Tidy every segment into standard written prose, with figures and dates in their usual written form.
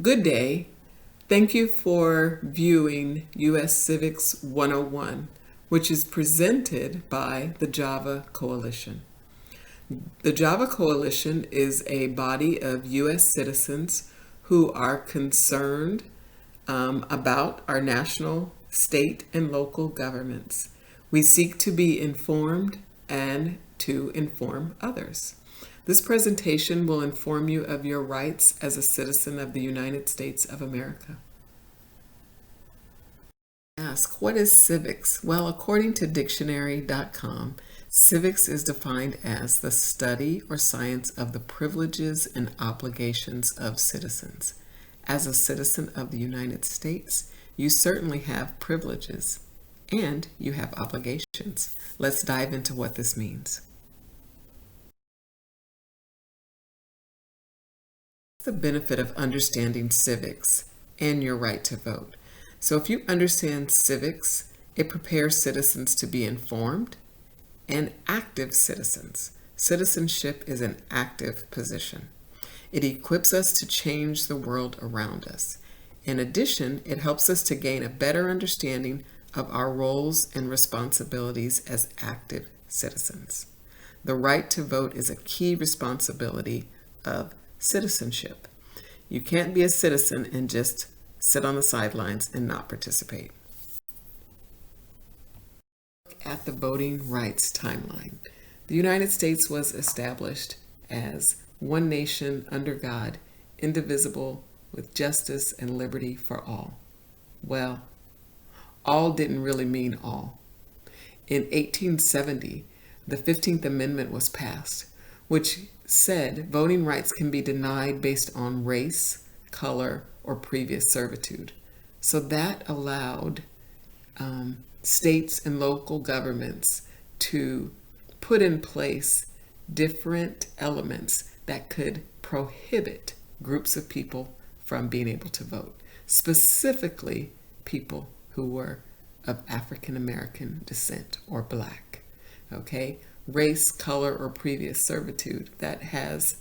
Good day. Thank you for viewing U.S. Civics 101, which is presented by the Java Coalition. The Java Coalition is a body of U.S. citizens who are concerned about our national, state, and local governments. We seek to be informed and to inform others. This presentation will inform you of your rights as a citizen of the United States of America. Ask, what is civics? Well, according to dictionary.com, civics is defined as the study or science of the privileges and obligations of citizens. As a citizen of the United States, you certainly have privileges and you have obligations. Let's dive into what this means. The benefit of understanding civics and your right to vote. So if you understand civics, it prepares citizens to be informed and active citizens. Citizenship is an active position. It equips us to change the world around us. In addition, it helps us to gain a better understanding of our roles and responsibilities as active citizens. The right to vote is a key responsibility of citizenship. You can't be a citizen and just sit on the sidelines and not participate. Look at the voting rights timeline. The United States was established as one nation under God, indivisible, with justice and liberty for all. Well, all didn't really mean all. In 1870, the 15th Amendment was passed, which said voting rights can be denied based on race, color, or previous servitude. So that allowed states and local governments to put in place different elements that could prohibit groups of people from being able to vote, specifically people who were of African American descent or Black. Okay, race, color, or previous servitude, that has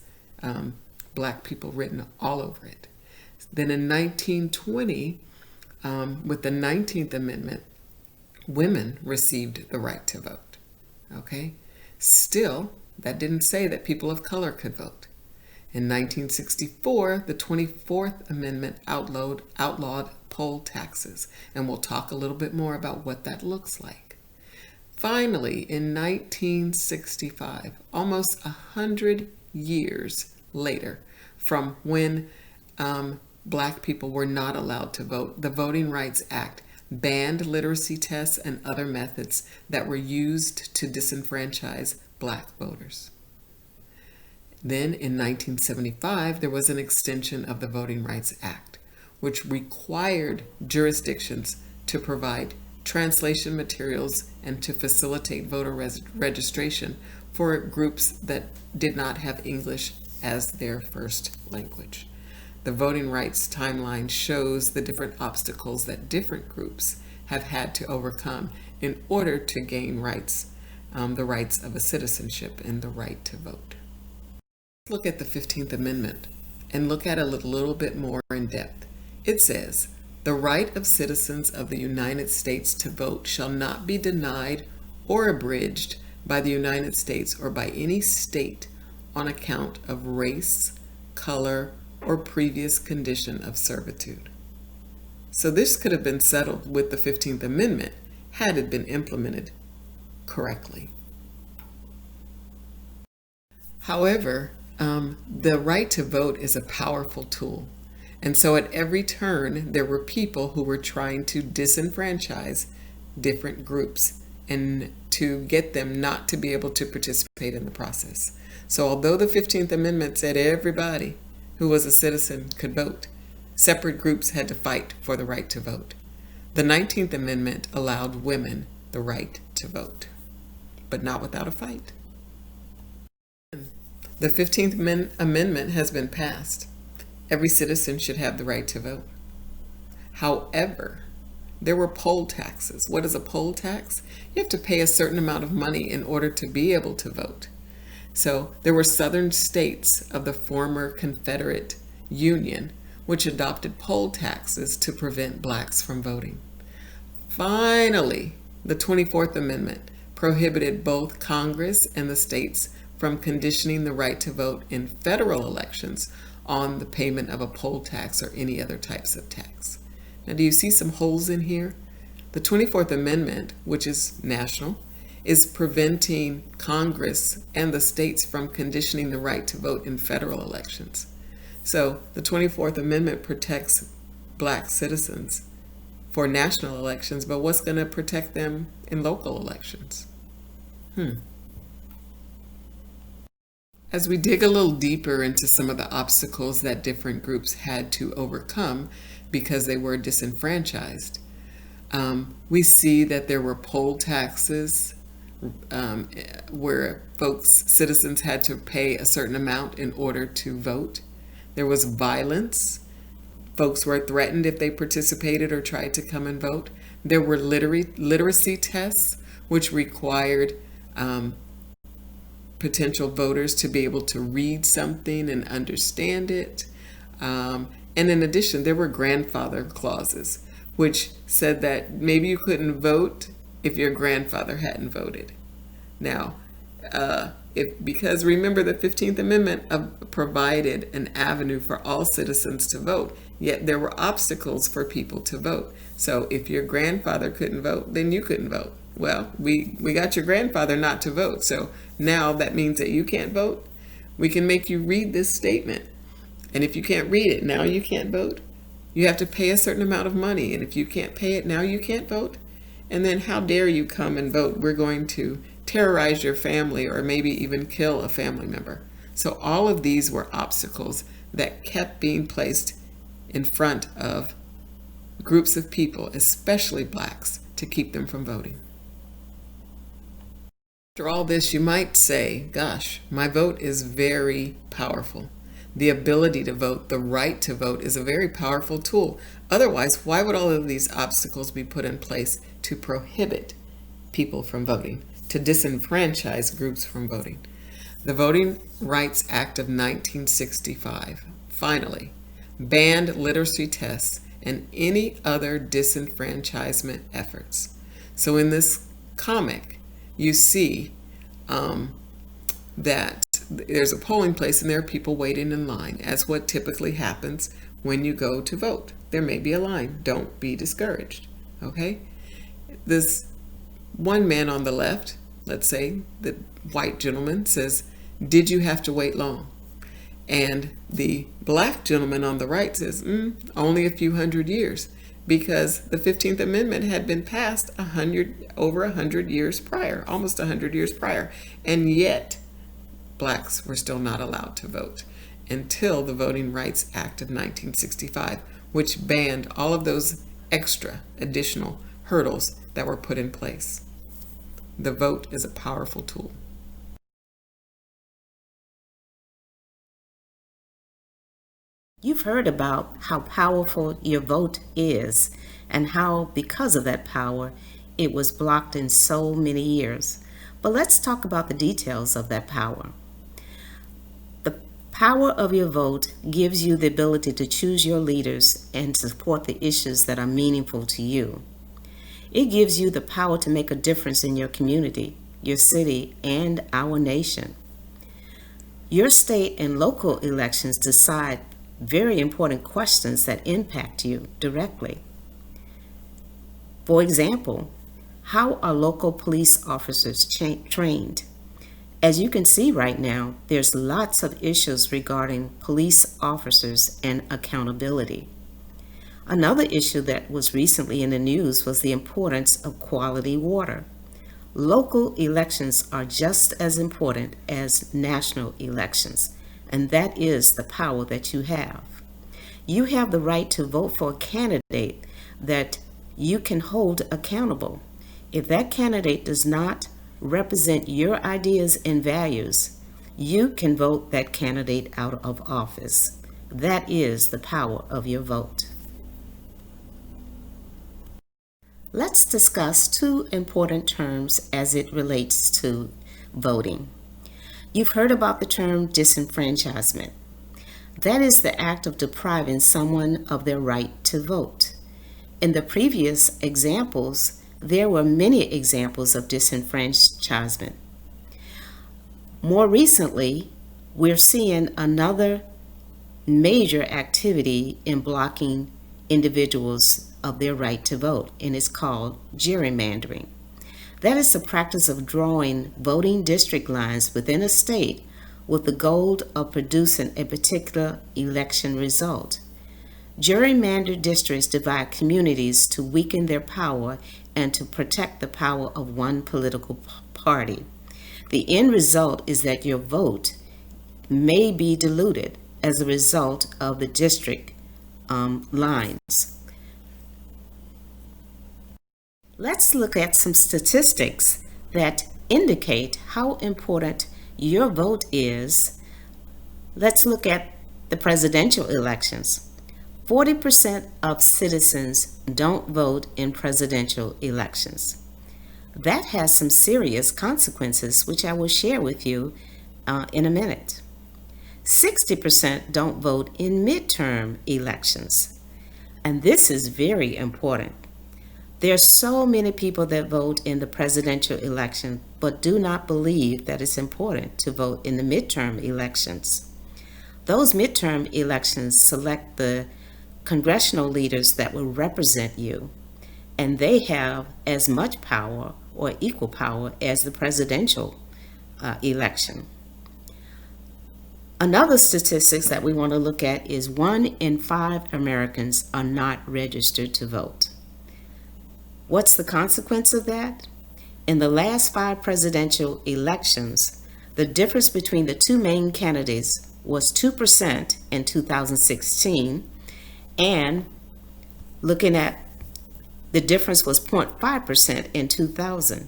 Black people written all over it. Then in 1920, with the 19th Amendment, women received the right to vote. Okay, still, that didn't say that people of color could vote. In 1964, the 24th Amendment outlawed poll taxes, and we'll talk a little bit more about what that looks like. Finally, in 1965, almost 100 years later from when Black people were not allowed to vote, the Voting Rights Act banned literacy tests and other methods that were used to disenfranchise Black voters. Then in 1975, there was an extension of the Voting Rights Act, which required jurisdictions to provide translation materials and to facilitate voter registration for groups that did not have English as their first language. The voting rights timeline shows the different obstacles that different groups have had to overcome in order to gain rights, the rights of a citizenship and the right to vote. Look at the 15th Amendment and look at it a little bit more in depth. It says, the right of citizens of the United States to vote shall not be denied or abridged by the United States or by any state on account of race, color, or previous condition of servitude. So this could have been settled with the 15th Amendment had it been implemented correctly. However, the right to vote is a powerful tool. And so at every turn, there were people who were trying to disenfranchise different groups and to get them not to be able to participate in the process. So although the 15th Amendment said everybody who was a citizen could vote, separate groups had to fight for the right to vote. The 19th Amendment allowed women the right to vote, but not without a fight. The 15th Amendment has been passed. Every citizen should have the right to vote. However, there were poll taxes. What is a poll tax? You have to pay a certain amount of money in order to be able to vote. So there were southern states of the former Confederate Union which adopted poll taxes to prevent blacks from voting. Finally, the 24th Amendment prohibited both Congress and the states from conditioning the right to vote in federal elections on the payment of a poll tax or any other types of tax. Now, do you see some holes in here? The 24th Amendment, which is national, is preventing Congress and the states from conditioning the right to vote in federal elections. So the 24th Amendment protects black citizens for national elections, but what's going to protect them in local elections? As we dig a little deeper into some of the obstacles that different groups had to overcome because they were disenfranchised, we see that there were poll taxes where citizens had to pay a certain amount in order to vote. There was violence. Folks were threatened if they participated or tried to come and vote. There were literacy tests, which required potential voters to be able to read something and understand it. And in addition, there were grandfather clauses, which said that maybe you couldn't vote if your grandfather hadn't voted. Now, because remember the 15th Amendment provided an avenue for all citizens to vote, yet there were obstacles for people to vote. So if your grandfather couldn't vote, then you couldn't vote. Well, we got your grandfather not to vote, so now that means that you can't vote. We can make you read this statement, and if you can't read it, now you can't vote. You have to pay a certain amount of money, and if you can't pay it, now you can't vote. And then how dare you come and vote? We're going to terrorize your family or maybe even kill a family member. So all of these were obstacles that kept being placed in front of groups of people, especially blacks, to keep them from voting. After all this, you might say, gosh, my vote is very powerful. The ability to vote, the right to vote, is a very powerful tool. Otherwise, why would all of these obstacles be put in place to prohibit people from voting, to disenfranchise groups from voting? The Voting Rights Act of 1965 finally banned literacy tests and any other disenfranchisement efforts. So in this comic, you see that there's a polling place and there are people waiting in line, as what typically happens when you go to vote. There may be a line. Don't be discouraged. Okay? This one man on the left, let's say the white gentleman, says, "Did you have to wait long?" And the black gentleman on the right says, "Only a few hundred years," because the 15th Amendment had been passed over 100 years prior, almost 100 years prior, and yet blacks were still not allowed to vote until the Voting Rights Act of 1965, which banned all of those additional hurdles that were put in place. The vote is a powerful tool. You've heard about how powerful your vote is and how, because of that power, it was blocked in so many years. But let's talk about the details of that power. The power of your vote gives you the ability to choose your leaders and support the issues that are meaningful to you. It gives you the power to make a difference in your community, your city, and our nation. Your state and local elections decide very important questions that impact you directly. For example, how are local police officers trained? As you can see right now, there's lots of issues regarding police officers and accountability. Another issue that was recently in the news was the importance of quality water. Local elections are just as important as national elections, and that is the power that you have. You have the right to vote for a candidate that you can hold accountable. If that candidate does not represent your ideas and values, you can vote that candidate out of office. That is the power of your vote. Let's discuss two important terms as it relates to voting. You've heard about the term disenfranchisement. That is the act of depriving someone of their right to vote. In the previous examples, there were many examples of disenfranchisement. More recently, we're seeing another major activity in blocking individuals of their right to vote, and it's called gerrymandering. That is the practice of drawing voting district lines within a state with the goal of producing a particular election result. Gerrymandered districts divide communities to weaken their power and to protect the power of one political party. The end result is that your vote may be diluted as a result of the district lines. Let's look at some statistics that indicate how important your vote is. Let's look at the presidential elections. 40% of citizens don't vote in presidential elections. That has some serious consequences, which I will share with you in a minute. 60% don't vote in midterm elections, and this is very important. There are so many people that vote in the presidential election but do not believe that it's important to vote in the midterm elections. Those midterm elections select the congressional leaders that will represent you, and they have as much power or equal power as the presidential election. Another statistics that we want to look at is 1 in 5 Americans are not registered to vote. What's the consequence of that? In the last 5 presidential elections, the difference between the two main candidates was 2% in 2016, and looking at the difference was 0.5% in 2000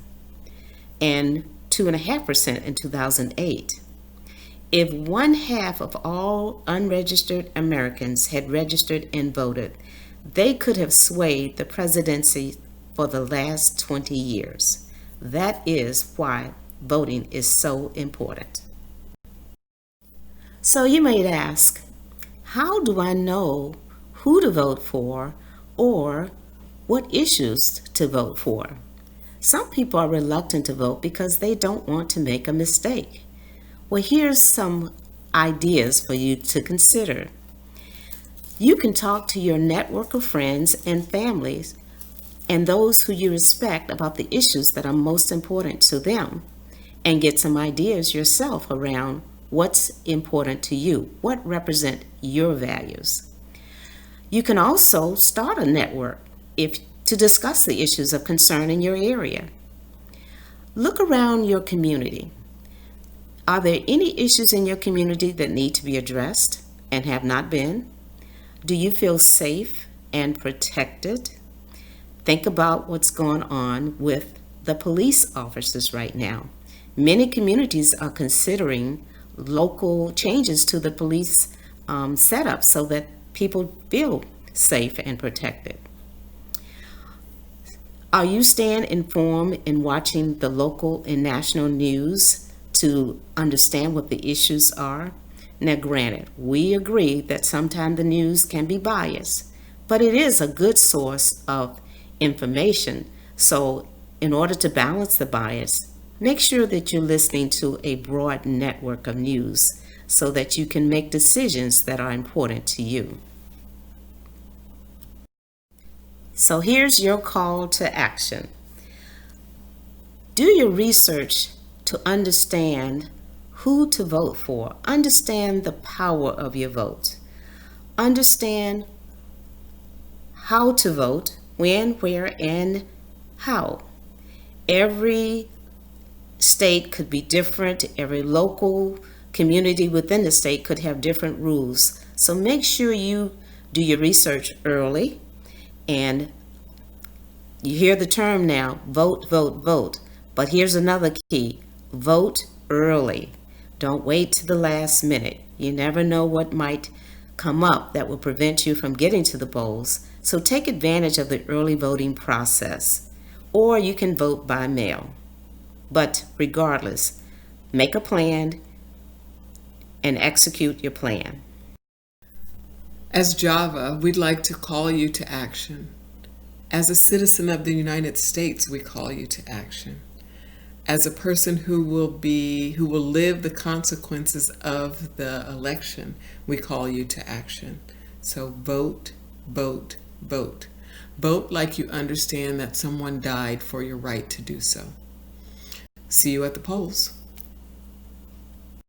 and 2.5% in 2008. If 1/2 of all unregistered Americans had registered and voted, they could have swayed the presidency for the last 20 years. That is why voting is so important. So you might ask, how do I know who to vote for or what issues to vote for? Some people are reluctant to vote because they don't want to make a mistake. Well, here's some ideas for you to consider. You can talk to your network of friends and families and those who you respect about the issues that are most important to them, and get some ideas yourself around what's important to you, what represent your values. You can also start a network to discuss the issues of concern in your area. Look around your community. Are there any issues in your community that need to be addressed and have not been? Do you feel safe and protected? Think about what's going on with the police officers right now. Many communities are considering local changes to the police setup so that people feel safe and protected. Are you staying informed and watching the local and national news to understand what the issues are? Now, granted, we agree that sometimes the news can be biased, but it is a good source of information. So in order to balance the bias, make sure that you're listening to a broad network of news so that you can make decisions that are important to you. So here's your call to action. Do your research to understand who to vote for. Understand the power of your vote. Understand how to vote, when, where, and how. Every state could be different. Every local community within the state could have different rules. So make sure you do your research early. And you hear the term now, vote, vote, vote. But here's another key, vote early. Don't wait to the last minute. You never know what might come up that will prevent you from getting to the polls. So take advantage of the early voting process, or you can vote by mail. But regardless, make a plan and execute your plan. As Java, we'd like to call you to action. As a citizen of the United States, we call you to action. As a person who will live the consequences of the election, we call you to action. So vote, vote, vote. Vote like you understand that someone died for your right to do so. See you at the polls.